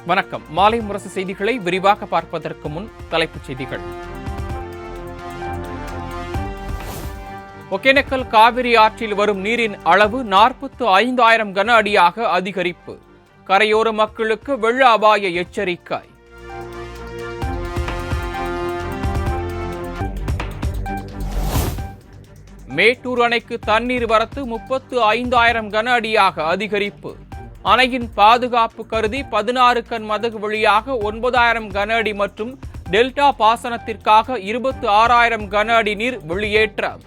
வணக்கம். மாலை முரசு செய்திகளை விரிவாக பார்ப்பதற்கு முன் தலைப்புச் செய்திகள். ஒகேனக்கல் காவிரி ஆற்றில் வரும் நீரின் அளவு 45,000 கன அடியாக அதிகரிப்பு. கரையோர மக்களுக்கு வெள்ள அபாய எச்சரிக்கை. மேட்டூர் அணைக்கு தண்ணீர் வரத்து 35,000 கன அடியாக அதிகரிப்பு. அணையின் பாதுகாப்பு கருதி 16 கண் மதகு வழியாக 9,000 கன அடி மற்றும் டெல்டா பாசனத்திற்காக 26,000 கன அடி நீர் வெளியேற்றம்.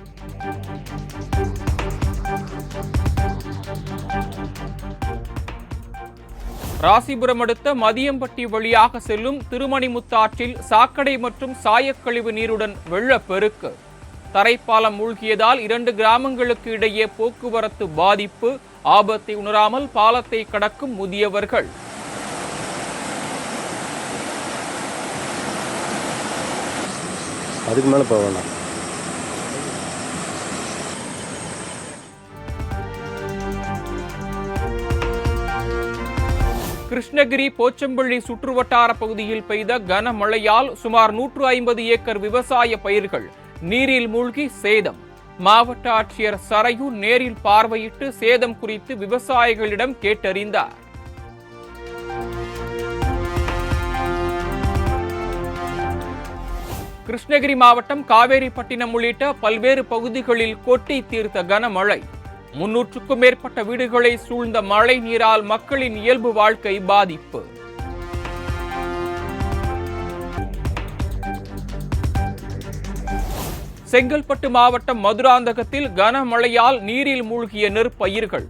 ராசிபுரம் அடுத்த மதியம்பட்டி வழியாக செல்லும் திருமணிமுத்தாற்றில் சாக்கடை மற்றும் சாயக்கழிவு நீருடன் வெள்ளப்பெருக்கு. தரைப்பாலம் மூழ்கியதால் 2 கிராமங்களுக்கு இடையே போக்குவரத்து பாதிப்பு. ஆபத்தை உணராமல் பாலத்தை கடக்கும் முதியவர்கள். அதுக்கு மேல போகலாம். கிருஷ்ணகிரி போச்சம்பள்ளி சுற்றுவட்டார பகுதியில் பெய்த கனமழையால் சுமார் 150 ஏக்கர் விவசாய பயிர்கள் நீரில் மூழ்கி சேதம். மாவட்ட ஆட்சியர் சரையு நேரில் பார்வையிட்டு சேதம் குறித்து விவசாயிகளிடம் கேட்டறிந்தார். கிருஷ்ணகிரி மாவட்டம் காவேரிப்பட்டினம் உள்ளிட்ட பல்வேறு பகுதிகளில் கொட்டி தீர்த்த கனமழை. 300க்கும் மேற்பட்ட வீடுகளை சூழ்ந்த மழை நீரால் மக்களின் இயல்பு வாழ்க்கை பாதிப்பு. செங்கல்பட்டு மாவட்டம் மதுராந்தகத்தில் கனமழையால் நீரில் மூழ்கிய நெற்பயிர்கள்.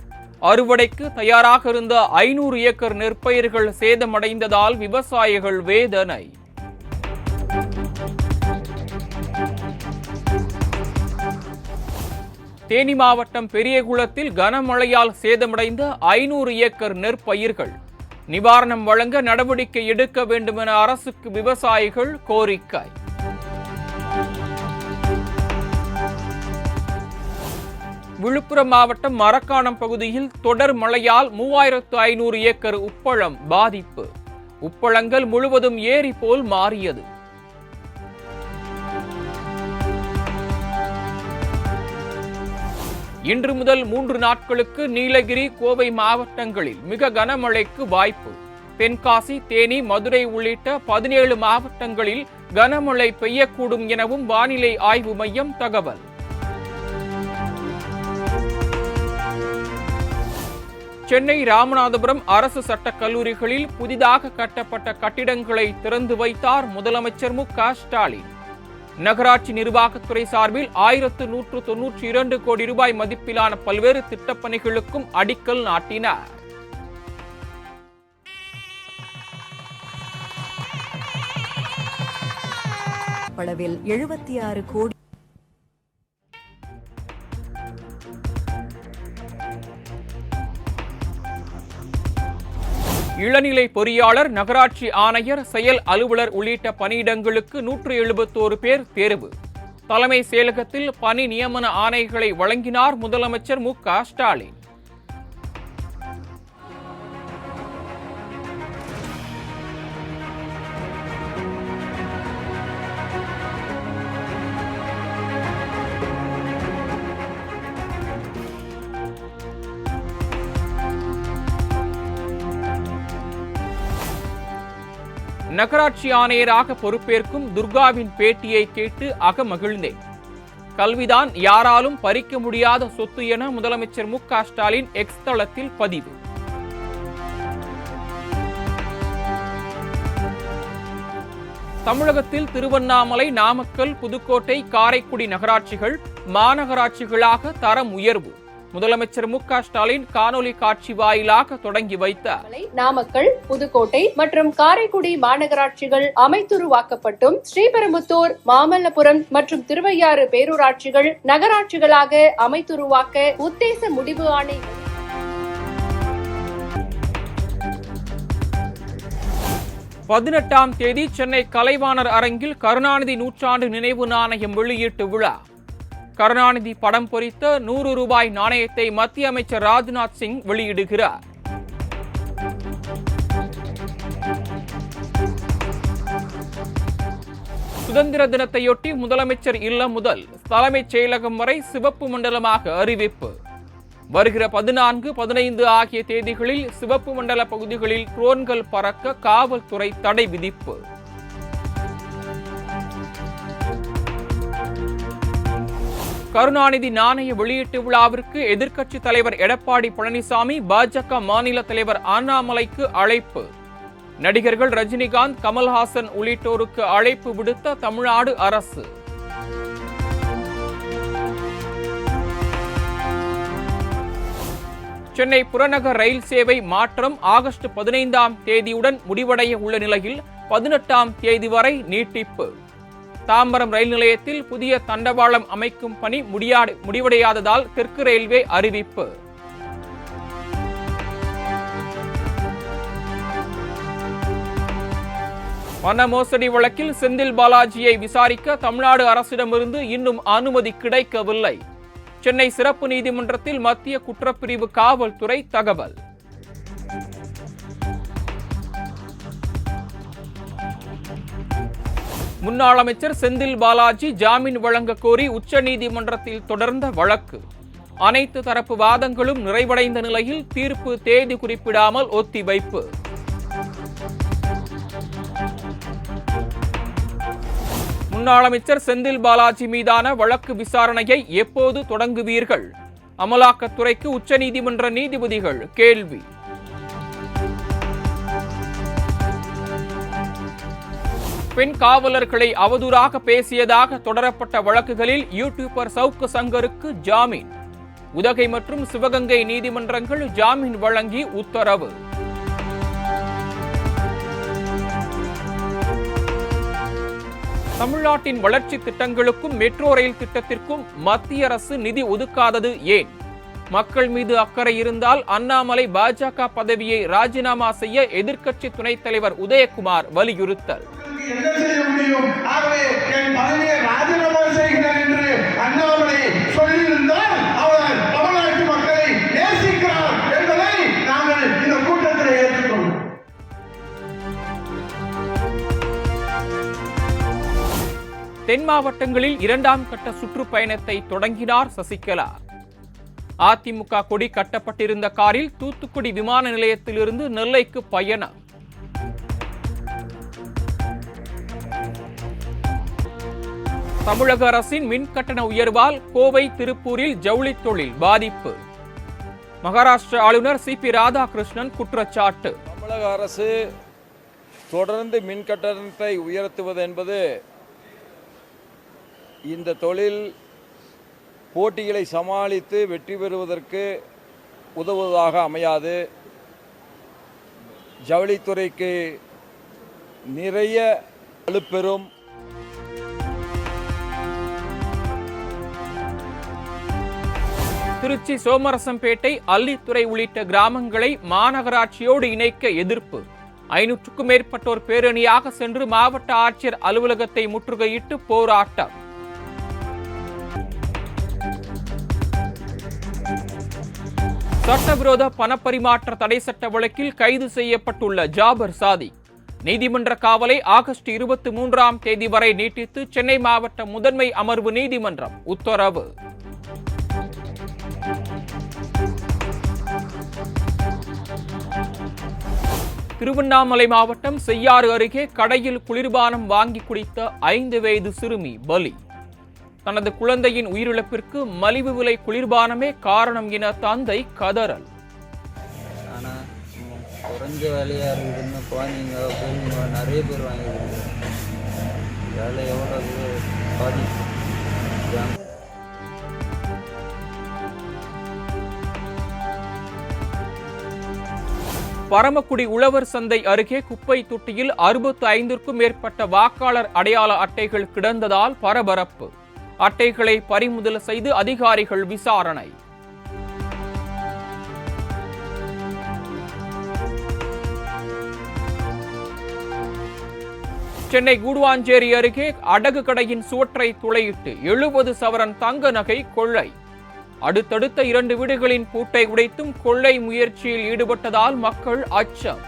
அறுவடைக்கு தயாராக இருந்த 500 ஏக்கர் நெற்பயிர்கள் சேதமடைந்ததால் விவசாயிகள் வேதனை. தேனி மாவட்டம் பெரியகுளத்தில் கனமழையால் சேதமடைந்த 500 ஏக்கர் நெற்பயிர்கள். நிவாரணம் வழங்க நடவடிக்கை எடுக்க வேண்டும் என அரசுக்கு விவசாயிகள் கோரிக்கை. விழுப்புரம் மாவட்டம் மரக்காணம் பகுதியில் தொடர் மழையால் 3,500 ஏக்கர் உப்பளம் பாதிப்பு. உப்பளங்கள் முழுவதும் ஏரி போல் மாறியது. இன்று முதல் 3 நாட்களுக்கு நீலகிரி, கோவை மாவட்டங்களில் மிக கனமழைக்கு வாய்ப்பு. தென்காசி, தேனி, மதுரை உள்ளிட்ட 17 மாவட்டங்களில் கனமழை பெய்யக்கூடும் எனவும் வானிலை ஆய்வு மையம் தகவல். சென்னை ராமநாதபுரம் அரசு சட்டக் கல்லூரிகளில் புதிதாக கட்டப்பட்ட கட்டிடங்களை திறந்து வைத்தார் முதலமைச்சர் மு.க.ஸ்டாலின். நகராட்சி நிர்வாகத்துறை சார்பில் 1,192 கோடி ரூபாய் மதிப்பிலான பல்வேறு திட்டப்பணிகளுக்கும் அடிக்கல் நாட்டினார். அளவில் 76 கோடி. இளநிலை பொறியாளர், நகராட்சி ஆணையர், செயல் அலுவலர் உள்ளிட்ட பணியிடங்களுக்கு 171 பேர் தேர்வு. தலைமை செயலகத்தில் பணி நியமன ஆணைகளை வழங்கினார் முதலமைச்சர் மு.க.ஸ்டாலின். நகராட்சி ஆணையராக பொறுப்பேற்கும் துர்காவின் பேட்டியை கேட்டு அகமகிழ்ந்தேன். கல்விதான் யாராலும் பறிக்க முடியாத சொத்து என முதலமைச்சர் மு.க.ஸ்டாலின் எக்ஸ் தளத்தில் பதிவு. தமிழகத்தில் திருவண்ணாமலை, நாமக்கல், புதுக்கோட்டை, காரைக்குடி நகராட்சிகள் மாநகராட்சிகளாக தரம் உயர்வு. முதலமைச்சர் மு.க.ஸ்டாலின் காணொலி காட்சி வாயிலாக தொடங்கி வைத்தார். நாமக்கல், புதுக்கோட்டை மற்றும் காரைக்குடி மாநகராட்சிகள் அமைத்துருவாக்கப்பட்டும் ஸ்ரீபெரும்புத்தூர், மாமல்லபுரம் மற்றும் திருவையாறு பேரூராட்சிகள் நகராட்சிகளாக அமைத்துருவாக்க உத்தேச முடிவு ஆணை. 18ஆம் தேதி சென்னை கலைவாணர் அரங்கில் கருணாநிதி நூற்றாண்டு நினைவு நாணயம் வெளியீட்டு விழா. கருணாநிதி படம் பொறித்த 100 ரூபாய் நாணயத்தை மத்திய அமைச்சர் ராஜ்நாத் சிங் வெளியிடுகிறார். சுதந்திர தினத்தையொட்டி முதலமைச்சர் இல்லம் முதல் தலைமைச் செயலகம் வரை சிவப்பு மண்டலமாக அறிவிப்பு. வருகிற 14, 15 ஆகிய தேதிகளில் சிவப்பு மண்டல பகுதிகளில் ட்ரோன்கள் பறக்க காவல்துறை தடை விதிப்பு. கருணாநிதி நாணய வெளியீட்டு விழாவிற்கு எதிர்க்கட்சித் தலைவர் எடப்பாடி பழனிசாமி, பாஜக மாநில தலைவர் அண்ணாமலைக்கு அழைப்பு. நடிகர்கள் ரஜினிகாந்த், கமல்ஹாசன் உள்ளிட்டோருக்கு அழைப்பு விடுத்த தமிழ்நாடு அரசு. சென்னை புறநகர் ரயில் சேவை மாற்றம் ஆகஸ்ட் 15ஆம் தேதியுடன் முடிவடைய உள்ள நிலையில் 18ஆம் தேதி வரை நீட்டிப்பு. தாம்பரம் ரயில் நிலையத்தில் புதிய தண்டவாளம் அமைக்கும் பணி முடிவடையாததால் தெற்கு ரயில்வே அறிவிப்பு. பண மோசடி வழக்கில் செந்தில் பாலாஜியை விசாரிக்க தமிழ்நாடு அரசிடமிருந்து இன்னும் அனுமதி கிடைக்கவில்லை. சென்னை சிறப்பு நீதிமன்றத்தில் மத்திய குற்றப்பிரிவு காவல்துறை தகவல். முன்னாள் அமைச்சர் செந்தில் பாலாஜி ஜாமீன் வழங்க கோரி உச்சநீதிமன்றத்தில் தொடர்ந்த வழக்கு. அனைத்து தரப்பு வாதங்களும் நிறைவடைந்த நிலையில் தீர்ப்பு தேதி குறிப்பிடாமல் ஒத்திவைப்பு. முன்னாள் அமைச்சர் செந்தில் பாலாஜி மீதான வழக்கு விசாரணையை எப்போது தொடங்குவீர்கள்? அமலாக்கத்துறைக்கு உச்சநீதிமன்ற நீதிபதிகள் கேள்வி. பெண் காவலர்களை அவதூறாக பேசியதாக தொடரப்பட்ட வழக்குகளில் யூடியூபர் சவுக்கு சங்கருக்கு ஜாமீன். உதகை மற்றும் சிவகங்கை நீதிமன்றங்கள் ஜாமீன் வழங்கி உத்தரவு. தமிழ்நாட்டின் வளர்ச்சி திட்டங்களுக்கும் மெட்ரோ ரயில் திட்டத்திற்கும் மத்திய அரசு நிதி ஒதுக்காதது ஏன்? மக்கள் மீது அக்கறை இருந்தால் அண்ணாமலை பாஜக பதவியை ராஜினாமா செய்ய எதிர்க்கட்சி துணைத் தலைவர் உதயகுமார் வலியுறுத்தல். தென் மாவட்டங்களில் 2ஆம் கட்ட சுற்றுப்பயணத்தை தொடங்கினார் சசிகலா. அதிமுக கொடி கட்டப்பட்டிருந்த காரில் தூத்துக்குடி விமான நிலையத்திலிருந்து நெல்லைக்கு பயணம். தமிழக அரசின் மின் கட்டண உயர்வால் கோவை, திருப்பூரில் ஜவுளி தொழில் பாதிப்பு. மகாராஷ்டிர ஆளுநர் சிபி ராதாகிருஷ்ணன் குற்றச்சாட்டு. தமிழக அரசு தொடர்ந்து மின் கட்டணத்தை உயர்த்துவது என்பது இந்த தொழில் போட்டிகளை சமாளித்து வெற்றி பெறுவதற்கு உதவுவதாக அமையாது. ஜவுளித்துறைக்கு நிறைய வலுப்பெறும். திருச்சி சோமரசம்பேட்டை, அல்லித்துறை உள்ளிட்ட கிராமங்களை மாநகராட்சியோடு இணைக்க எதிர்ப்பு. 500க்கும் மேற்பட்டோர் பேரணியாக சென்று மாவட்ட ஆட்சியர் அலுவலகத்தை முற்றுகையிட்டு போராட்டம். சட்டவிரோத பணப்பரிமாற்ற தடை சட்ட வழக்கில் கைது செய்யப்பட்டுள்ள ஜாபர் சாதிக் நீதிமன்ற காவலை ஆகஸ்ட் 23ஆம் தேதி வரை நீட்டித்து சென்னை மாவட்ட முதன்மை அமர்வு நீதிமன்றம் உத்தரவு. திருவண்ணாமலை மாவட்டம் செய்யாறு அருகே கடையில் குளிர்பானம் வாங்கி குடித்த 5 வயது சிறுமி பலி. தனது குழந்தையின் உயிரிழப்பிற்கு மலிவு விலை குளிர்பானமே காரணம் என தந்தை கதறல். ஆனால் குறைஞ்ச வேலையாக இருக்குதுன்னு குழந்தைங்க நிறைய பேர் வாங்கிடுது. வேலை எவ்வளோ பாதிப்பு. பரமக்குடி உழவர் சந்தை அருகே குப்பை தொட்டியில் 65க்கும் மேற்பட்ட வாக்காளர் அடையாள அட்டைகள் கிடந்ததால் பரபரப்பு. அட்டைகளை பறிமுதல் செய்து அதிகாரிகள் விசாரணை. சென்னை கூடுவாஞ்சேரி அருகே அடகு கடையின் சுவற்றை துளையிட்டு 70 சவரன் தங்க நகை கொள்ளை. அடுத்தடுத்த 2 வீடுகளின் பூட்டை உடைத்தும் கொள்ளை முயற்சியில் ஈடுபட்டதால் மக்கள் அச்சம்.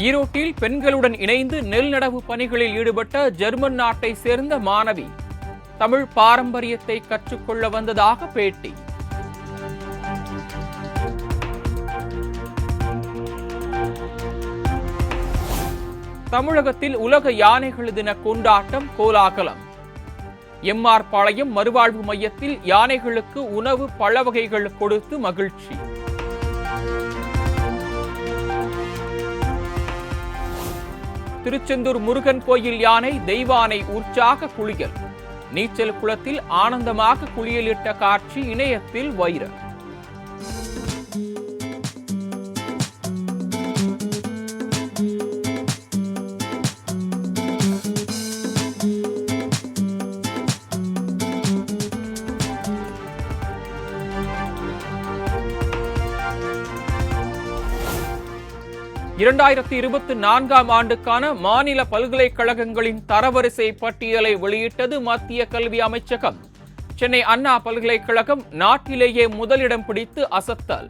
ஈரோட்டில் பெண்களுடன் இணைந்து நெல் நடவு பணிகளில் ஈடுபட்ட ஜெர்மன் நாட்டை சேர்ந்த மாணவி தமிழ் பாரம்பரியத்தை கற்றுக்கொள்ள வந்ததாக பேட்டி. தமிழகத்தில் உலக யானைகள் தின கொண்டாட்டம் கோலாகலம். எம்ஆர் பாளையம் மறுவாழ்வு மையத்தில் யானைகளுக்கு உணவு பழ வகைகள் கொடுத்து மகிழ்ச்சி. திருச்செந்தூர் முருகன் கோயில் யானை தெய்வானை உற்சாக குளியல். நீச்சல் குளத்தில் ஆனந்தமாக குளியலிட்ட காட்சி இணையத்தில் வைரல். இரண்டாயிரத்தி 24ஆம் ஆண்டுக்கான மாநில பல்கலைக்கழகங்களின் தரவரிசை பட்டியலை வெளியிட்டது மத்திய கல்வி அமைச்சகம். சென்னை அண்ணா பல்கலைக்கழகம் நாட்டிலேயே முதலிடம் பிடித்து அசத்தல்.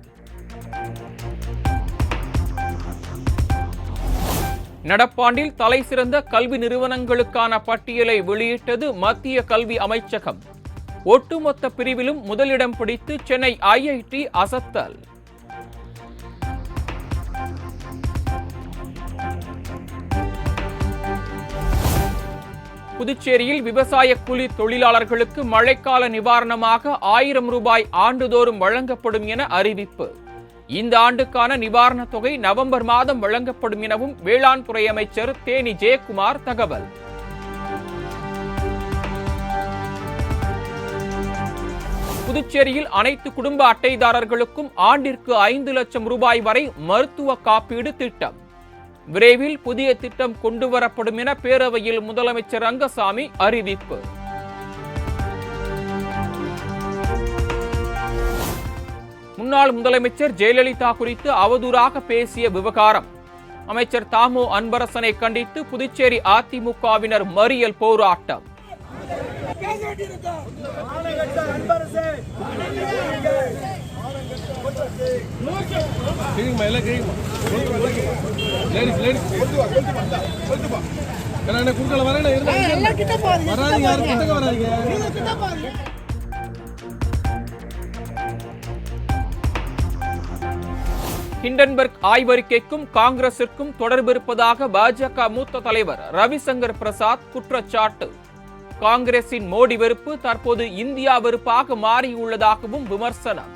நடப்பாண்டில் தலைசிறந்த கல்வி நிறுவனங்களுக்கான பட்டியலை வெளியிட்டது மத்திய கல்வி அமைச்சகம். ஒட்டுமொத்த பிரிவிலும் முதலிடம் பிடித்து சென்னை ஐஐடி அசத்தல். புதுச்சேரியில் விவசாய கூலி தொழிலாளர்களுக்கு மழைக்கால நிவாரணமாக 1000 ரூபாய் ஆண்டுதோறும் வழங்கப்படும் என அறிவிப்பு. இந்த ஆண்டுக்கான நிவாரணத் தொகை நவம்பர் மாதம் வழங்கப்படும் எனவும் வேளாண் துறை அமைச்சர் தேனி ஜெயக்குமார் தகவல். புதுச்சேரியில் அனைத்து குடும்ப அட்டைதாரர்களுக்கும் ஆண்டிற்கு 5 லட்சம் ரூபாய் வரை மருத்துவ காப்பீடு திட்டம். விரைவில் புதிய திட்டம் கொண்டுவரப்படும் என பேரவையில் முதலமைச்சர் ரங்கசாமி அறிவிப்பு. முன்னாள் முதலமைச்சர் ஜெயலலிதா குறித்து அவதூறாக பேசிய விவகாரம். அமைச்சர் தாமோ அன்பரசனை கண்டித்து புதுச்சேரி அதிமுகவினர் மறியல் போராட்டம். ஹிண்டன்பர்க் ஆய்வறிக்கைக்கும் காங்கிரசிற்கும் தொடர்பு இருப்பதாக பாஜக மூத்த தலைவர் ரவிசங்கர் பிரசாத் குற்றச்சாட்டு. காங்கிரசின் மோடி வெறுப்பு தற்போது இந்தியா வெறுப்பாக மாறியுள்ளதாகவும் விமர்சனம்.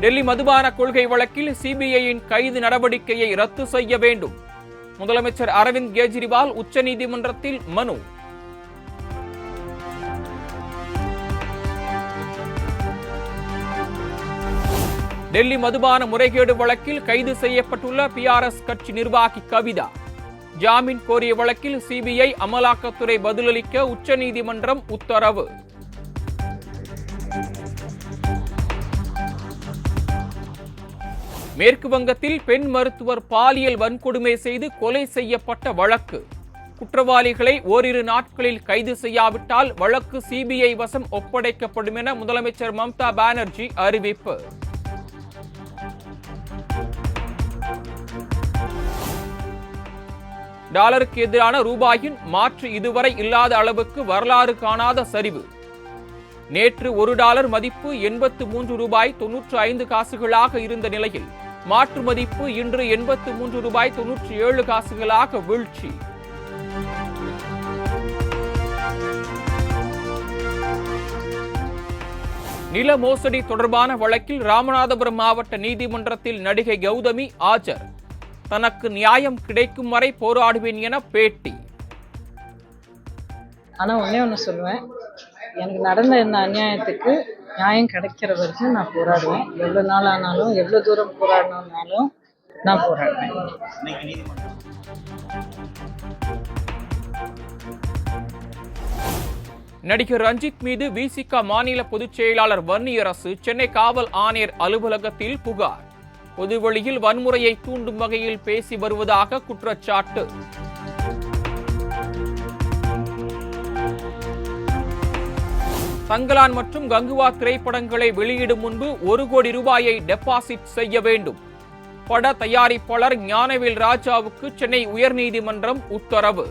டெல்லி மதுபான கொள்கை வழக்கில் சிபிஐயின் கைது நடவடிக்கையை ரத்து செய்ய வேண்டும். முதலமைச்சர் அரவிந்த் கெஜ்ரிவால் உச்சநீதிமன்றத்தில் மனு. டெல்லி மதுபான முறைகேடு வழக்கில் கைது செய்யப்பட்டுள்ள பிஆர்எஸ் கட்சி நிர்வாகி கவிதா. ஜாமீன் கோரிய வழக்கில் சிபிஐ அமலாக்கத்துறை பதிலளிக்க உச்சநீதிமன்றம் உத்தரவு. மேற்கு வங்கத்தில் பெண் மருத்துவர் பாலியல் வன்கொடுமை செய்து கொலை செய்யப்பட்ட வழக்கு. குற்றவாளிகளை ஓரிரு நாட்களில் கைது செய்யாவிட்டால் வழக்கு சிபிஐ வசம் ஒப்படைக்கப்படும் என முதலமைச்சர் மம்தா பானர்ஜி அறிவிப்பு. டாலருக்கு எதிரான ரூபாயின் மாற்று இதுவரை இல்லாத அளவுக்கு வரலாறு காணாத சரிவு. நேற்று $1 மதிப்பு 83 ரூபாய் 95 காசுகளாக இருந்த நிலையில் மாற்று மதிப்பு இன்று 83 ரூபாய் 97 காசுகளாக வீழ்ச்சி. நில மோசடி தொடர்பான வழக்கில் ராமநாதபுரம் மாவட்ட நீதிமன்றத்தில் நடிகை கௌதமி ஆஜர். தனக்கு நியாயம் கிடைக்கும் வரை போராடுவேன் என பேட்டி. ஆனா ஒண்ணு சொல்லுவேன், எனக்கு நடந்த இந்த அநியாயத்துக்கு நியாயம் கிடைக்கிற வரைக்கும் நான் போராடுவேன். எவ்வளவு நாள் ஆனாலும், எவ்வளவு தூரம் போராடணும்னாலும் நான் போராடுவேன். நடிகர் ரஞ்சித் மீது விசிக மாநில பொதுச் செயலாளர் வன்னியரசு சென்னை காவல் ஆணையர் அலுவலகத்தில் புகார். பொதுவெளியில் வன்முறையை தூண்டும் வகையில் பேசி வருவதாக குற்றச்சாட்டு. தங்கலான் மற்றும் கங்குவா திரைப்படங்களை வெளியிடும் முன்பு 1 கோடி ரூபாயை டெபாசிட் செய்ய வேண்டும். பட தயாரிப்பாளர் ஞானவேல் ராஜாவுக்கு சென்னை உயர்நீதிமன்றம் உத்தரவு.